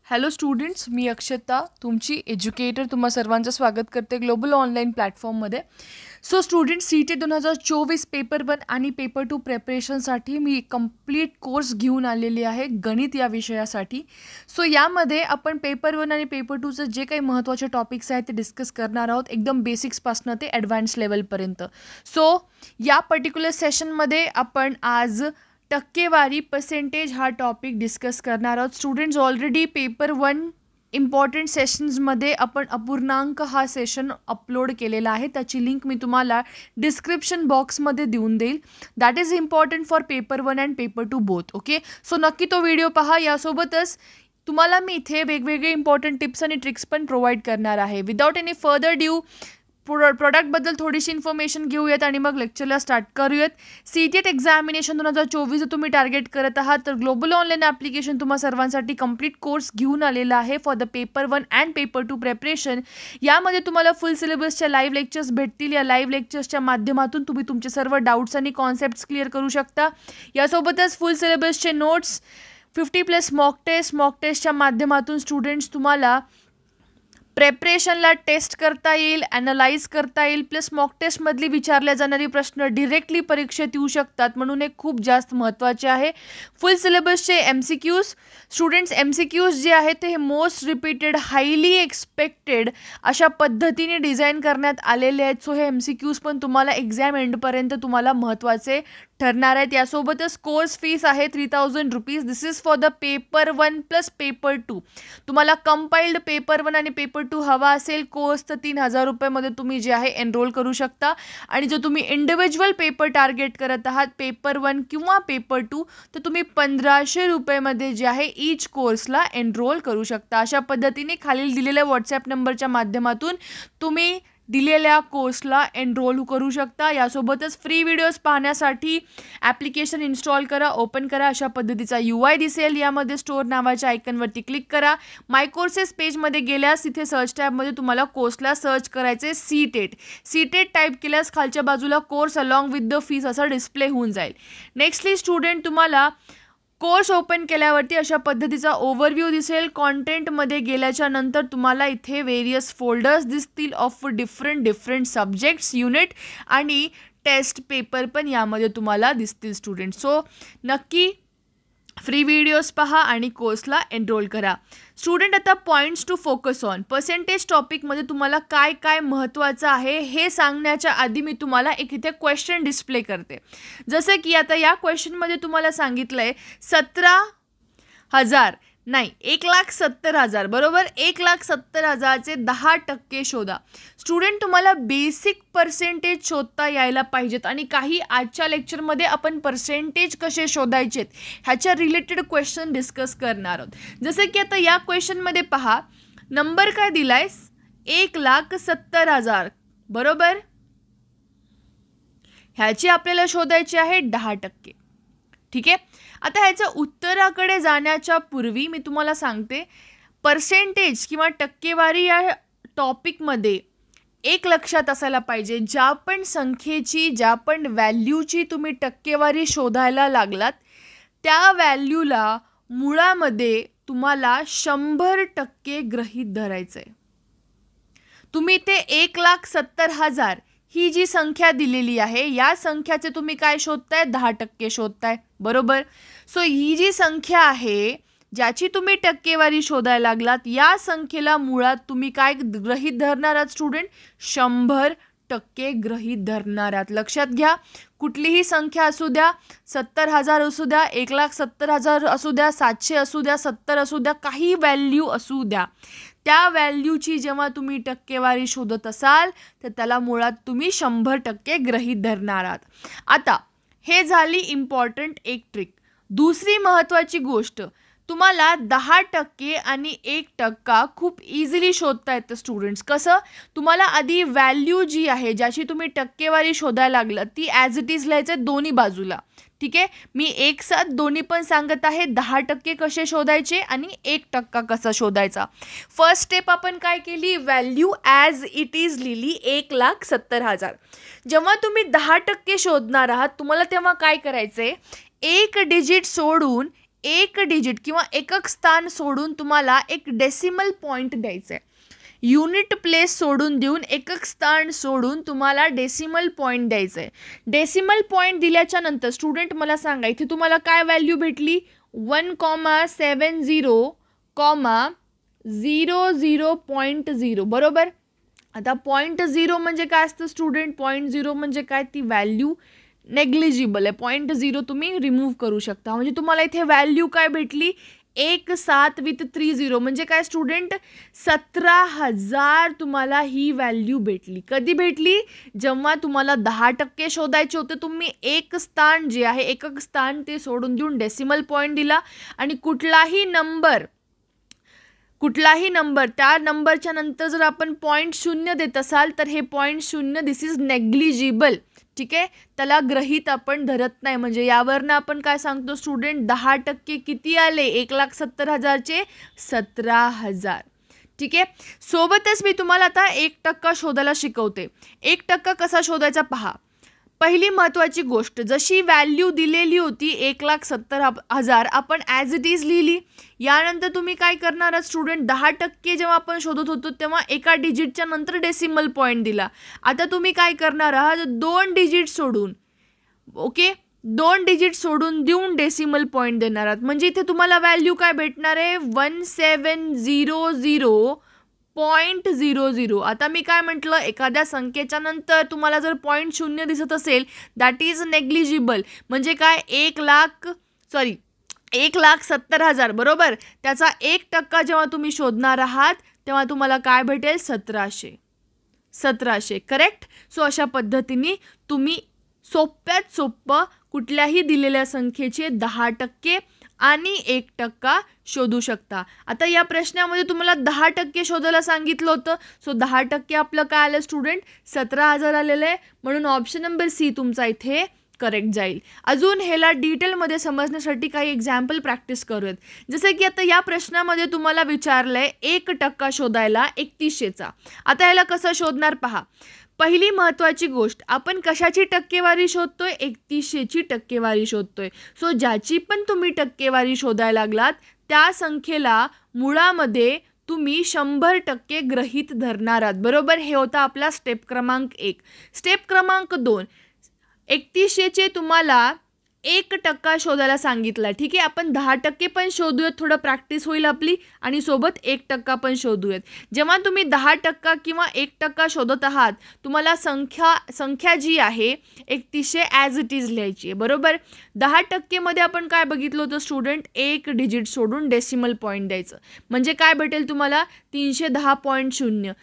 Hello students, मी अक्षता तुमची educator तुम्हा सर्वांचं स्वागत करते ग्लोबल ऑनलाईन प्लॅटफॉर्ममध्ये. सो स्टुडंट्स, CT 2024 पेपर 1 आणि पेपर 2 प्रेपरेशनसाठी मी कंप्लीट कोर्स घेऊन आलेली आहे गणित या विषयासाठी. सो यामध्ये आपण पेपर 1 आणि पेपर 2चं जे काही महत्त्वाचे टॉपिक्स आहेत ते डिस्कस करणार आहोत, एकदम बेसिक्सपासून ते ॲडव्हान्स लेवलपर्यंत. सो या पर्टिक्युलर सेशनमध्ये आपण आज टक्केवारी पर्सेंटेज हा टॉपिक डिस्कस करणार आहोत. स्टुडंट्स, ऑलरेडी पेपर 1 इम्पॉर्टंट सेशन्समध्ये आपण अपूर्णांक हा सेशन अपलोड केलेला आहे. त्याची लिंक मी तुम्हाला डिस्क्रिप्शन बॉक्समध्ये देऊन देईल. That is important for paper 1 and paper 2 both. Okay, so नक्की तो व्हिडिओ पहा. यासोबतच तुम्हाला मी इथे वेगवेगळे इम्पॉर्टंट टिप्स आणि ट्रिक्स पण प्रोव्हाइड करणार आहे. विदाउट एनी फर्दर ड्यू प्रोडक्टबद्दल थोडीशी इन्फॉर्मेशन घेऊयात आणि मग लेक्चरला स्टार्ट करूयात. CTET एक्झामिनेशन 2024 जर तुम्ही टार्गेट करत आहात तर ग्लोबल ऑनलाईन ॲप्लिकेशन तुम्हा सर्वांसाठी कंप्लीट कोर्स घेऊन आलेला आहे for the paper 1 and paper 2 preparation. यामध्ये तुम्हाला फुल सिलेबसच्या लाईव्ह लेक्चर्स भेटतील. या लाईव्ह लेक्चर्सच्या माध्यमातून तुम्ही तुमचे सर्व डाऊट्स आणि कॉन्सेप्ट्स क्लिअर करू शकता. यासोबतच फुल सिलेबसचे नोट्स, 50+ मॉक टेस्टच्या माध्यमातून स्टुडंट्स तुम्हाला प्रेपरेशनला टेस्ट करता येईल, ॲनलाइज करता येईल, प्लस मॉक टेस्टमधली विचारल्या जाणारी प्रश्न डिरेक्टली परीक्षेत येऊ शकतात, म्हणून हे खूप जास्त महत्त्वाचे आहे. फुल सिलेबसचे MCQs स्टुडंट्स, MCQs जे आहेत ते हे मोस्ट रिपीटेड, हायली एक्सपेक्टेड अशा पद्धतीने डिझाईन करण्यात आलेले आहेत. सो हे MCQs पण तुम्हाला एक्झाम एंडपर्यंत तुम्हाला महत्त्वाचे ठरणार आहेत. यासोबतच कोर्स फीस आहे 3000 rupees. This is for the paper 1 plus paper 2. तुम्हाला कंपाइल्ड पेपर 1 आणि पेपर 2 हवा असेल कोर्स तर 3000 रुपयामध्ये तुम्ही जे आहे एनरोल करू शकता. आणि जर तुम्ही इंडिव्हिज्युअल पेपर टार्गेट करत आहात पेपर 1 किंवा पेपर 2 तर तुम्ही 1500 रुपयामध्ये जे आहे ईच कोर्सला एनरोल करू शकता. अशा पद्धतीने खालील दिलेल्या व्हॉट्सॲप नंबरच्या माध्यमातून तुम्ही दिलेल्या कोर्सला एनरोल करू शकता. यासोबतच फ्री व्हिडिओज पाहण्यासाठी ॲप्लिकेशन इन्स्टॉल करा, ओपन करा. अशा पद्धतीचा UI दिसेल. यामध्ये स्टोअर नावाच्या आयकनवरती क्लिक करा. माय कोर्सेस पेजमध्ये गेल्यास इथे सर्च टॅबमध्ये तुम्हाला कोर्सला सर्च करायचे CTET टाईप केल्यास खालच्या बाजूला course along with the fees असा डिस्प्ले होऊन जाईल. नेक्स्टली स्टुडंट, तुम्हाला कोर्स ओपन केल्यावरती अशा पद्धतीचा ओव्हरव्ह्यू दिसेल. कॉन्टेंटमध्ये गेल्याच्या नंतर तुम्हाला इथे वेरियस फोल्डर्स दिसतील ऑफ डिफरंट सब्जेक्ट्स, युनिट आणि टेस्ट पेपर पण यामध्ये तुम्हाला दिसतील स्टुडंट. सो नक्की फ्री व्हिडिओज पहा आणि कोर्सला एनरोल करा. स्टुडंट, आता points to focus on percentage टॉपिकमध्ये तुम्हाला काय काय महत्त्वाचं आहे हे सांगण्याच्या आधी मी तुम्हाला एक इथे क्वेश्चन डिस्प्ले करते. जसं की आता या क्वेश्चनमध्ये तुम्हाला सांगितलं आहे 17,000 नाही 1,70,000 बरोबर. 1,70,000चे 10% शोधा. स्टुडंट, तुम्हाला बेसिक पर्सेंटेज शोधता यायला पाहिजेत आणि काही आजच्या लेक्चरमध्ये आपण पर्सेंटेज कसे शोधायचेत ह्याच्या रिलेटेड क्वेश्चन डिस्कस करणार आहोत. जसं की आता या क्वेश्चनमध्ये पहा, नंबर काय दिलाय 1,70,000 बरोबर. ह्याची आपल्याला शोधायची आहे 10%. ठीक आहे. आता ह्याच्या उत्तराकडे जाण्याच्या पूर्वी मी तुम्हाला सांगते, पर्सेंटेज किंवा टक्केवारी या टॉपिकमध्ये एक लक्षात असायला पाहिजे, ज्या पण संख्येची, ज्या पण व्हॅल्यूची तुम्ही टक्केवारी शोधायला लागलात त्या व्हॅल्यूला मुळामध्ये तुम्हाला 100% गृहीत धरायचं आहे. तुम्ही ते 1,70,000 ही जी संख्या दिलेली आहे या संख्याचे तुम्ही काय शोधताय, 10% शोधताय बरोबर. सो ही जी संख्या आहे ज्याची तुम्ही टक्केवारी शोधायला लागलात या संख्येला मुळात तुम्ही काय गृहीत धरणार आहात स्टुडंट, 100% गृहीत धरणार आहात. लक्षात घ्या, कुठलीही संख्या असू द्या, 70,000 असू द्या, 1,70,000 असू द्या, 700 असू द्या, 70 असू द्या, काही व्हॅल्यू असू द्या, त्या व्हॅल्यूची जेव्हा तुम्ही टक्केवारी शोधत असाल तर त्याला मुळात तुम्ही 100% गृहीत धरणार आहात. आता हे झाली इम्पॉर्टंट एक ट्रिक. दुसरी महत्त्वाची गोष्ट, तुम्हाला 10% आणि 1% खूप इझिली शोधता येतं स्टुडंट्स. कसं, तुम्हाला आधी व्हॅल्यू जी आहे ज्याची तुम्ही टक्केवारी शोधायला लागलात ती ॲज इट इज लिहायचं दोन्ही बाजूला. ठीक आहे, मी एक साथ दोन्ही पण सांगत आहे. 10% कसे शोधायचे आणि 1% कसा शोधायचा. फर्स्ट स्टेप आपण काय केली, व्हॅल्यू ॲज इट इज लिहिली 1,70,000. जेव्हा तुम्ही 10% शोधणार आहात तुम्हाला तेव्हा काय करायचंय, एक डिजिट सोडून एक डिजिट किंवा एकक स्थान सोडून तुम्हाला एक डेसिमल पॉईंट द्यायचं आहे. युनिट प्लेस सोडून देऊन एकक स्थान सोडून तुम्हाला डेसिमल पॉईंट द्यायचं आहे. डेसिमल पॉईंट दिल्याच्या नंतर स्टुडंट मला सांगा इथे तुम्हाला काय व्हॅल्यू भेटली. 1,70,00.0 बरोबर. आता 0.0 म्हणजे काय असतं स्टुडंट. 0.0 म्हणजे काय, ती व्हॅल्यू नेग्लिजिबल आहे. 0.0 तुम्ही रिमूव्ह करू शकता. म्हणजे तुम्हाला इथे व्हॅल्यू काय भेटली 17 विथ 30 म्हणजे काय स्टुडंट 17,000 तुम्हाला ही व्हॅल्यू भेटली. कधी भेटली, जेव्हा तुम्हाला 10% शोधायचे होते. तुम्ही एक स्थान जे आहे एकक स्थान ते सोडून देऊन डेसिमल पॉईंट दिला आणि कुठलाही नंबर त्या नंबरच्या नंतर जर आपण 0.0 देत असाल तर हे 0.0 दिस इज नेग्लिजिबल. ठीक आहे, त्याला गृहीत आपण धरत नाही. म्हणजे यावरनं आपण काय सांगतो स्टुडंट 10% किती आले 1,70,000चे 17,000. ठीक आहे, सोबतच मी तुम्हाला आता 1% शोधायला शिकवते. 1% कसा शोधायचा पहा. पहिली महत्त्वाची गोष्ट, जशी व्हॅल्यू दिलेली होती 1,70,000 आपण ॲज इट इज लिहिली. यानंतर तुम्ही काय करणार आहात स्टुडंट 10% जेव्हा आपण शोधत होतो तेव्हा एका डिजिटच्या नंतर डेसिमल पॉईंट दिला. आता तुम्ही काय करणार आहात 2 डिजिट सोडून, ओके 2 डिजिट सोडून देऊन डेसिमल पॉईंट देणार आहात. म्हणजे इथे तुम्हाला व्हॅल्यू काय भेटणार आहे 1700.00. आता मी काय म्हटलं, एखाद्या संख्येच्या नंतर तुम्हाला जर 0.0 दिसत असेल दॅट इज नेग्लिजिबल. म्हणजे काय 1,70,000 बरोबर. त्याचा 1% जेव्हा तुम्ही शोधणार आहात तेव्हा तुम्हाला काय भेटेल 1700 करेक्ट. सो अशा पद्धतीने तुम्ही सोप्यात सोपं कुठल्याही दिलेल्या संख्येचे 10% आणि 1% शोधू शकता. आता या प्रश्नामध्ये तुम्हाला 10% शोधायला सांगितलं होतं. सो 10% आपलं काय आलं स्टुडंट 17,000 आलेलं आहे. म्हणून ऑप्शन नंबर सी तुमचा इथे करेक्ट जाईल. अजून ह्याला डिटेलमध्ये समजण्यासाठी काही एक्झाम्पल प्रॅक्टिस करूयात. जसे की आता या प्रश्नामध्ये तुम्हाला विचारलं आहे 1% शोधायला 3100चा. आता ह्याला कसं शोधणार पहा. पहिली महत्त्वाची गोष्ट, आपण कशाची टक्केवारी शोधतोय 3100ची टक्केवारी शोधतोय. सो ज्याची पण तुम्ही टक्केवारी शोधायला लागलात त्या संख्येला मुळामध्ये तुम्ही 100% गृहीत धरणार आहात बरोबर. हे होता आपला स्टेप क्रमांक 1. स्टेप क्रमांक 2, 3100चे तुम्हाला 1% शोधायला सांगितला. ठीक आहे, आपण 10% पण शोधूयात, थोडं प्रॅक्टिस होईल आपली आणि सोबत 1% पण शोधूयात. जेव्हा तुम्ही 10% किंवा 1% शोधत आहात तुम्हाला संख्या जी आहे 3100 ॲज इट इज लिहायची आहे बरोबर. 10% मध्ये आपण काय बघितलं होतं स्टुडंट, एक डिजिट सोडून डेसिमल पॉईंट द्यायचं. म्हणजे काय भेटेल तुम्हाला 310.0.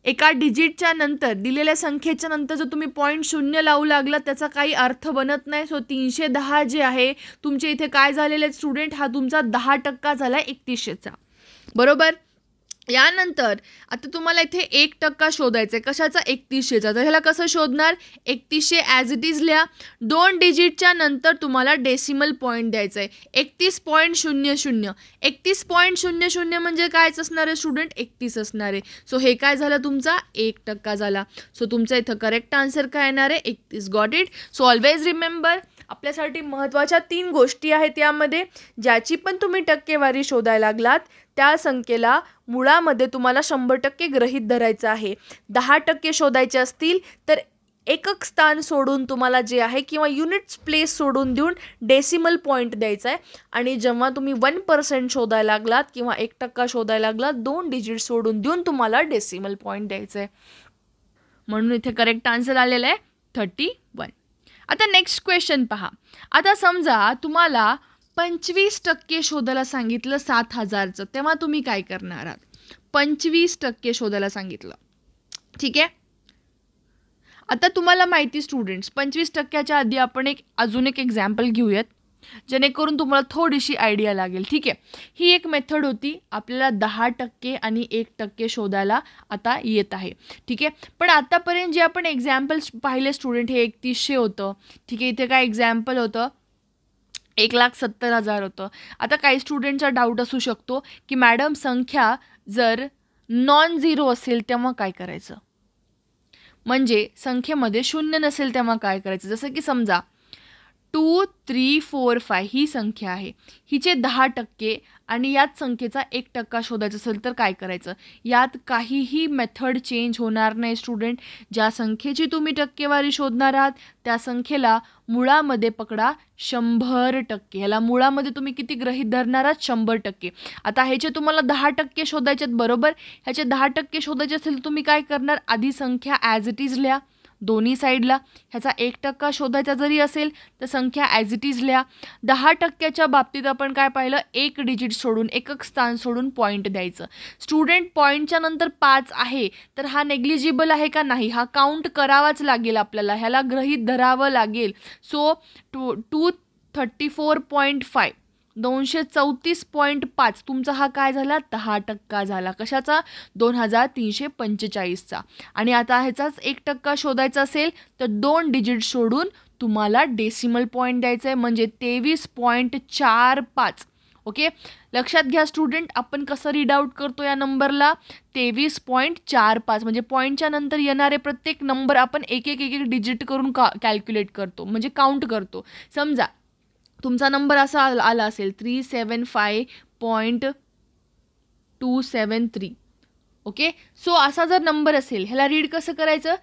एका डिजिटच्या नंतर दिलेल्या संख्येच्या नंतर जर तुम्ही 0.0 लावू लागला त्याचा काही अर्थ बनत नाही. सो 310 जे आहे तुमचे इथे काय झालेले आहेत स्टुडंट, हा तुमचा 10% झाला 3100चा बरोबर. यानंतर आता तुम्हाला इथे 1% शोधायचा आहे. कशाचा 3100चा. तर ह्याला कसं शोधणार 3100 ॲज इट इज लिहा. 2 डिजिटच्या नंतर तुम्हाला डेसिमल पॉईंट द्यायचा आहे 31.00. 31.00 म्हणजे कायच असणार आहे स्टुडंट 31 असणार आहे. सो हे काय झालं तुमचा 1% झाला. सो तुमचा इथं करेक्ट आन्सर काय येणार आहे 31. Got it. So always remember आपल्यासाठी महत्त्वाच्या 3 गोष्टी आहेत यामध्ये. ज्याची पण तुम्ही टक्केवारी शोधायला लागलात त्या संख्येला मुळामध्ये तुम्हाला 100% गृहीत धरायचं आहे. 10% शोधायचे असतील तर एकक स्थान सोडून तुम्हाला जे आहे किंवा युनिट्स प्लेस सोडून देऊन डेसिमल पॉईंट द्यायचा आहे. आणि जेव्हा तुम्ही 1% शोधायला लागलात किंवा 1% शोधायला लागलात 2 डिजिट सोडून देऊन तुम्हाला डेसिमल पॉईंट द्यायचा आहे. म्हणून इथे करेक्ट आन्सर आलेला आहे 31. आता नेक्स्ट क्वेश्चन पहा. आता समजा तुम्हाला 25% शोधायला सांगितलं 7,000चं, तेव्हा तुम्ही काय करणार आहात. 25% शोधायला सांगितलं. ठीक आहे, आता तुम्हाला माहिती स्टुडंट्स 25%च्या आधी आपण अजून एक एक्झाम्पल घेऊयात जेणेकरून तुम्हाला थोडीशी आयडिया लागेल. ठीक आहे, ही एक मेथड होती. आपल्याला 10% आणि 1% शोधायला आता येत आहे. ठीक आहे, पण आतापर्यंत जे आपण एक्झाम्पल्स पाहिले स्टुडंट हे 3100 होतं. ठीक आहे, इथे काय एक्झाम्पल होतं 1,70,000 होतं. आता काही स्टुडंटचा डाऊट असू शकतो की मॅडम संख्या जर नॉन झिरो असेल तेव्हा काय करायचं. म्हणजे संख्येमध्ये 0 नसेल तेव्हा काय करायचं. जसं की समजा 2345 ही संख्या आहे. हिचे 10% आणि याच संख्येचा 1% शोधायचा असेल तर काय करायचं? यात काहीही मेथड चेंज होणार नाही स्टुडंट. ज्या संख्येची तुम्ही टक्केवारी शोधणार आहात त्या संख्येला मुळामध्ये पकडा 100%. ह्याला मुळामध्ये तुम्ही किती गृहीत धरणार आहात? 100%. आता ह्याचे तुम्हाला 10% शोधायचे आहेत बरोबर. ह्याचे 10% शोधायचे असेल तर तुम्ही काय करणार? आधी संख्या ॲज इट इज लिहा दोन्ही साईडला. ह्याचा 1% शोधायचा जरी असेल तर संख्या ॲज इट इज लिहा. 10%च्या बाबतीत आपण काय पाहिलं? एक डिजिट सोडून एकक स्थान सोडून पॉईंट द्यायचं. स्टुडंट पॉईंटच्या नंतर 5 आहे तर हा नेग्लिजिबल आहे का? नाही. हा काउंट करावाच लागेल आपल्याला, ह्याला गृहीत धरावं लागेल. सो 234.5 234.5 तुमचा हा काय झाला? 10% झाला. कशाचा? 2345चा. आणि आता ह्याचाच 1% शोधायचा असेल तर 2 डिजिट सोडून तुम्हाला डेसिमल पॉईंट द्यायचा आहे म्हणजे 23.45. ओके, लक्षात घ्या स्टुडंट, आपण कसं रीड आउट करतो या नंबरला? 23.45 म्हणजे पॉईंटच्या नंतर येणारे प्रत्येक नंबर आपण एक एक डिजिट करून कॅल्क्युलेट करतो म्हणजे काउंट करतो. समजा तुमचा नंबर असा आला असेल 375.273. ओके, सो असा जर नंबर असेल ह्याला रीड कसं करायचं?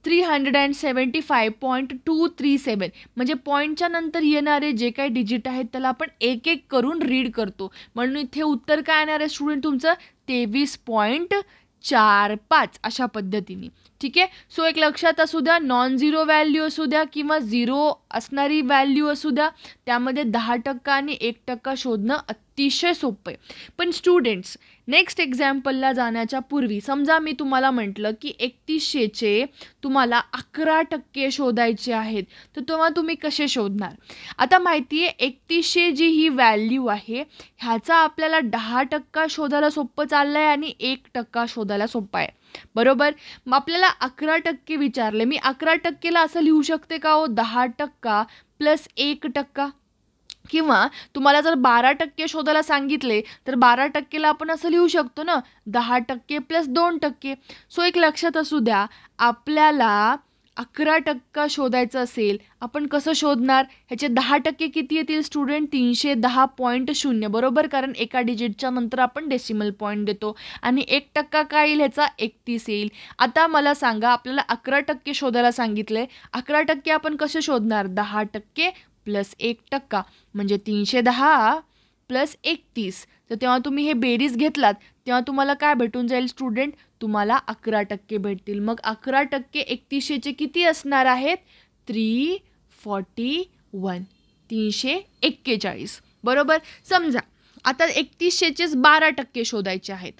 375.237 म्हणजे पॉईंटच्या नंतर येणारे जे काही डिजिट आहेत त्याला आपण एक एक करून रीड करतो. म्हणून इथे उत्तर काय येणार आहे स्टुडंट तुमचं? 23.45 अशा पद्धतीने. ठीक आहे, सो एक लक्षात असू द्या, नॉन झिरो व्हॅल्यू असू द्या किंवा झिरो असणारी व्हॅल्यू असू द्या त्यामध्ये 10% आणि 1% शोधणं अतिशय सोपं आहे. पण स्टुडंट्स, नेक्स्ट एक्झाम्पलला जाण्याच्या पूर्वी समजा मी तुम्हाला म्हटलं की 3100चे तुम्हाला 11% शोधायचे आहेत तर तेव्हा तुम्ही कसे शोधणार? आता माहिती आहे 3100 जी ही व्हॅल्यू आहे ह्याचा आपल्याला 10% शोधायला सोपं चाललं आहे आणि 1% शोधायला सोपं आहे बरोबर. मग आपल्याला 11% विचारले, मी 11%ला असं लिहू शकते का हो? 10% प्लस 1%. किंवा तुम्हाला जर 12% शोधायला सांगितले तर 12%ला आपण असं लिहू शकतो ना 10% प्लस 2%. सो एक लक्षात असू द्या, आपल्याला 11% शोधायचं असेल आपण कसं शोधणार? ह्याचे 10% किती येतील स्टुडंट? 310.0 बरोबर, कारण एका डिजिटच्या नंतर आपण डेसिमल पॉईंट देतो. आणि 1% काय येईल ह्याचा? 31 येईल. आता मला सांगा, आपल्याला 11% शोधायला सांगितले, 11% आपण कसे शोधणार? 10% प्लस 1% म्हणजे 310 प्लस 31. तर तेव्हा तुम्ही हे बेरीज घेतलात तेव्हा तुम्हाला काय भेटून जाईल स्टुडंट? तुम्हाला 11% भेटतील. मग 11% 3100चे किती असणार आहेत? 341 341 बरोबर. समजा आता 3100चेच 12% शोधायचे आहेत.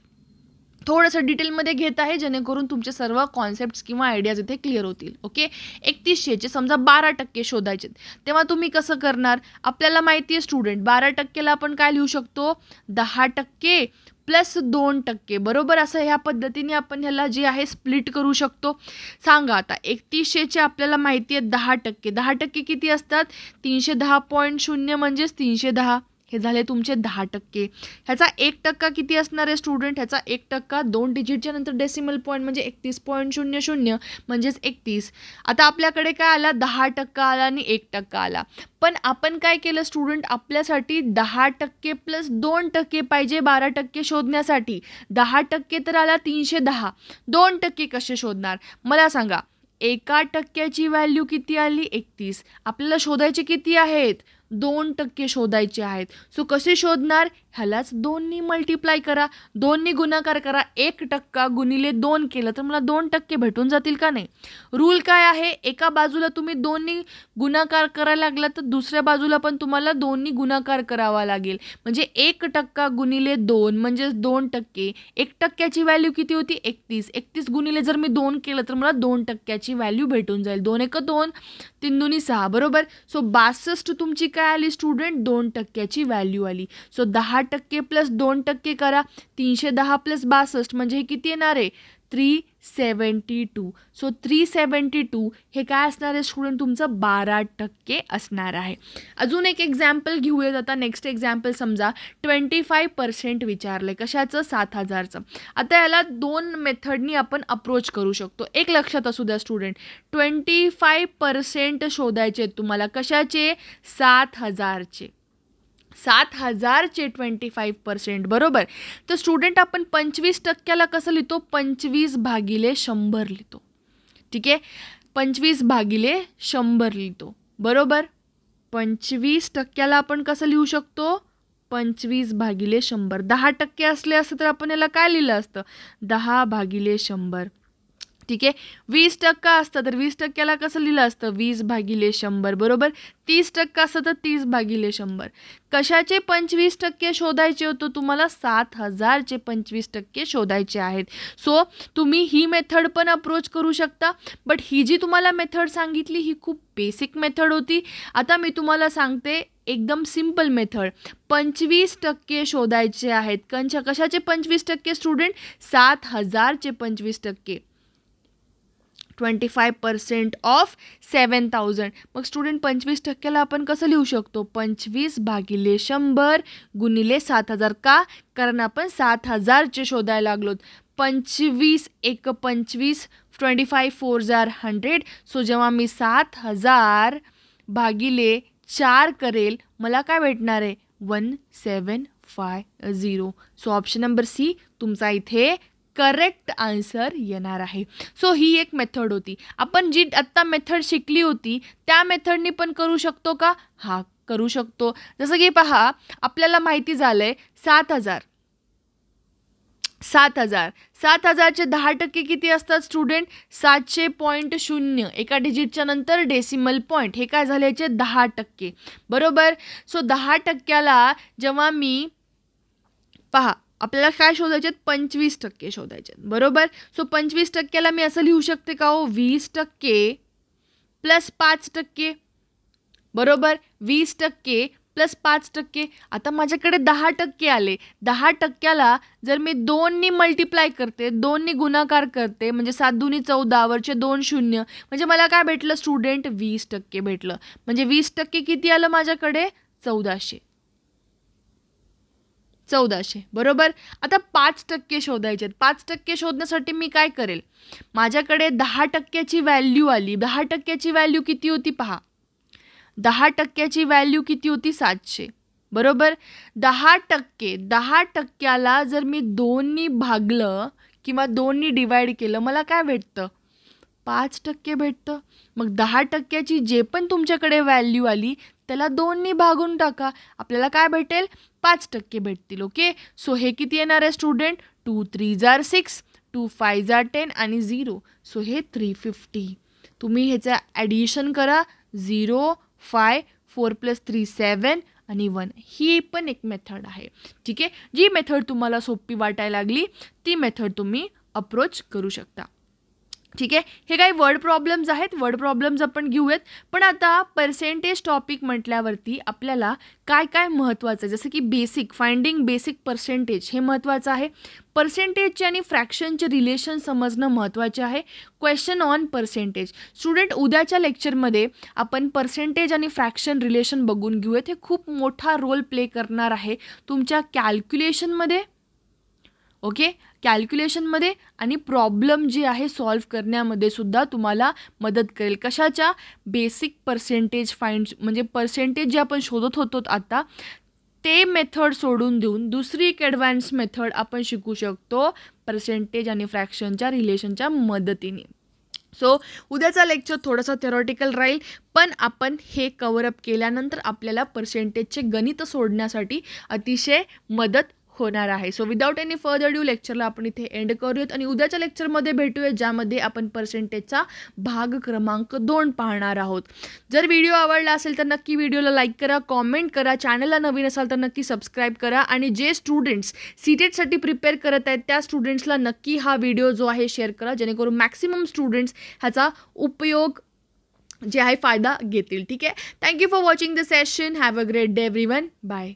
थोडंसं डिटेलमध्ये घेत आहे जेणेकरून तुमचे सर्व कॉन्सेप्ट्स किंवा आयडियाज इथे क्लिअर होतील. ओके, 3100चे समजा 12% शोधायचे तेव्हा तुम्ही कसं करणार? आपल्याला माहिती आहे स्टुडंट 12%ला आपण काय लिहू शकतो? 10% प्लस 2% बरोबर. असं ह्या पद्धतीने आपण ह्याला जे आहे स्प्लिट करू शकतो. सांगा आता 3100चे आपल्याला माहिती आहे 10%. 10% किती असतात? 310.0 म्हणजेच 310. हे झाले तुमचे 10%. ह्याचा 1% किती असणार आहे स्टुडंट? ह्याचा 1% 2 डिजिटच्या नंतर डेसिमल पॉईंट म्हणजे 31.00 म्हणजेच 31. आता आपल्याकडे काय आला? 10% आला आणि 1% आला. पण आपण काय केलं स्टुडंट? आपल्यासाठी 10% प्लस 2% पाहिजे 12% शोधण्यासाठी. 10% तर आला 310. 2% कसे शोधणार मला सांगा? 1% व्हॅल्यू किती आली? 31. आपल्याला शोधायचे किती आहेत? 2% शोधायचे आहेत. सो कसे शोधणार? ह्यालाच 2नी मल्टिप्लाय करा, 2नी गुणाकार करा. 1% गुणिले 2 केलं तर मला 2% भेटून जातील का नाही? रूल काय आहे? एका बाजूला तुम्ही 2नी गुणाकार करायला लागला तर दुसऱ्या बाजूला पण तुम्हाला 2नी गुणाकार करावा लागेल. म्हणजे 1% गुणिले 2 म्हणजेच 2%. 1%ची व्हॅल्यू किती होती? 31. 31 गुणिले जर मी 2 केलं तर मला 2%ची व्हॅल्यू भेटून जाईल. 2 1 2 3 2 6 बरोबर. सो 62 तुमची काय आली स्टुडंट? 2%ची व्हॅल्यू आली. सो 10% प्लस 2% करा. 310 प्लस 62 म्हणजे हे किती येणार आहे? 372. सो 372 हे काय असणार आहे स्टुडंट, तुमचं 12% असणार आहे. अजून एक एक्झाम्पल घेऊयात आता. नेक्स्ट एक्झाम्पल समजा 25% विचारलं, कशाचं, 7,000चं. आता याला 2 मेथडनी आपण अप्रोच करू शकतो. एक लक्षात असू द्या स्टुडंट, 25% शोधायचे तुम्हाला, कशाचे, 7,000चे. 7,000चे 25%, बरोबर. तर स्टुडंट आपण 25%ला कसं लिहितो, 25/100 लिहितो. ठीक आहे, 25/100 लिहितो, बरोबर. 25%ला आपण कसं लिहू शकतो, 25/100. 10% असले असते तर आपण याला काय लिहिलं असतं, 10/100. ठीक आहे, 20% असतं तर 20%ला कसं लिहिलं असतं, 20/100, बरोबर. 30% असतं तर 30/100. कशाचे 25% शोधायचे होतं तुम्हाला, 7,000चे 25% शोधायचे आहेत. सो तुम्ही ही मेथड पण अप्रोच करू शकता. बट ही जी तुम्हाला मेथड सांगितली ही खूप बेसिक मेथड होती. आता मी तुम्हाला सांगते एकदम सिंपल मेथड. 25% शोधायचे आहेत. कशाचे 25% स्टुडंट, 7,000चे 25%. 25% ऑफ 7,000. मग स्टुडंट 25%ला आपण कसं लिहू शकतो, 25/100 गुणिले 7,000. का, कारण आपण 7,000चे शोधायला लागलोत. 25 × 25, 25 4 जार 100. सो जेव्हा मी 7,000/4 करेल मला काय भेटणार आहे, 1750. सो ऑप्शन नंबर सी तुमचा इथे करेक्ट आन्सर येणार आहे. सो ही एक मेथड होती. आपण जी आत्ता मेथड शिकली होती त्या मेथडनी पण करू शकतो का, हा करू शकतो. जसं की पहा, आपल्याला माहिती झालंय 7,000चे 10% किती असतात स्टुडंट, 700.0. एका डिजिटच्या नंतर डेसिमल पॉईंट, हे काय झाले याचे 10%, बरोबर. सो 10%ला जेव्हा मी पहा आपल्याला काय शोधायचे, 25% शोधायचे, बरोबर. सो 25%ला मी असं लिहू शकते का हो, 20% प्लस 5%, बरोबर. 20% प्लस 5%. आता माझ्याकडे 10% आले. 10%ला जर मी 2नी मल्टिप्लाय करते, 2नी गुणाकार करते, म्हणजे 7 दुनी 14, वरचे 2 शून्य, म्हणजे मला काय भेटलं स्टुडंट, 20% भेटलं. म्हणजे 20% किती आलं माझ्याकडे, 1400, बरोबर. आता 5% शोधायचे. 5% शोधण्यासाठी मी काय करेल, माझ्याकडे 10%ची व्हॅल्यू आली. 10%ची व्हॅल्यू किती होती पहा, 10%ची व्हॅल्यू किती होती, 700, बरोबर. 10%ला जर मी 2नी भागलं किंवा 2नी डिवाइड केलं मला काय भेटतं, 5% भेटतं. मग 10%ची जे पण तुमच्याकडे व्हॅल्यू आली त्याला 2नी भागून टाका, आपल्याला काय भेटेल, 5% भेटतील. ओके. सो हे किती येणार आहे स्टुडंट, 2 3 जार 6, 2 5 जार 10 आणि 0. सो हे 350. तुम्ही ह्याचं ॲडिशन करा, 0 5 4 + 3 7 आणि 1. ही पण एक मेथड आहे. ठीक आहे, जी मेथड तुम्हाला सोपी वाटायला लागली ती मेथड तुम्ही अप्रोच करू शकता. ठीक आहे, हे काही वर्ड प्रॉब्लेम्स आहेत, वर्ड प्रॉब्लेम्स आपण घेऊयात. पण आता पर्सेंटेज टॉपिक म्हटल्यावरती आपल्याला काय काय महत्त्वाचं आहे, जसं की बेसिक फाइंडिंग बेसिक पर्सेंटेज हे महत्त्वाचं आहे. पर्सेंटेजचे आणि फ्रॅक्शनचे रिलेशन समजणं महत्त्वाचे आहे. Question on percentage. स्टुडंट उद्याच्या लेक्चरमध्ये आपण पर्सेंटेज आणि फ्रॅक्शन रिलेशन बघून घेऊयात. हे खूप मोठा रोल प्ले करणार आहे तुमच्या कॅल्क्युलेशनमध्ये. ओके, कॅल्क्युलेशनमध्ये आणि प्रॉब्लेम जे आहे सॉल्व्ह करण्यामध्ये सुद्धा तुम्हाला मदत करेल. कशाच्या, बेसिक पर्सेंटेज म्हणजे पर्सेंटेज जे आपण शोधत होतो आता ते मेथड सोडून देऊन दुसरी एक ॲडव्हान्स मेथड आपण शिकू शकतो पर्सेंटेज आणि फ्रॅक्शनच्या रिलेशनच्या मदतीने. सो उद्याचा लेक्चर थोडासा थेरॉटिकल राहील, पण आपण हे कव्हरअप केल्यानंतर आपल्याला पर्सेंटेजचे गणित सोडण्यासाठी अतिशय मदत होणार आहे. So without any further due लेक्चरला आपण इथे एंड करूयात आणि उद्याच्या लेक्चरमध्ये भेटूया ज्यामध्ये आपण पर्सेंटेजचा भाग क्रमांक 2 पाहणार आहोत. जर व्हिडिओ आवडला असेल तर नक्की व्हिडिओला लाईक करा, कॉमेंट करा, चॅनलला नवीन असाल तर नक्की सबस्क्राईब करा आणि जे स्टुडंट्स सीटेटसाठी प्रिपेअर करत आहेत त्या स्टुडंट्सला नक्की हा व्हिडिओ जो आहे शेअर करा, जेणेकरून मॅक्सिमम स्टुडंट्स ह्याचा उपयोग जे आहे फायदा घेतील. ठीक आहे, thank you for watching the session. Have a great day everyone. Bye.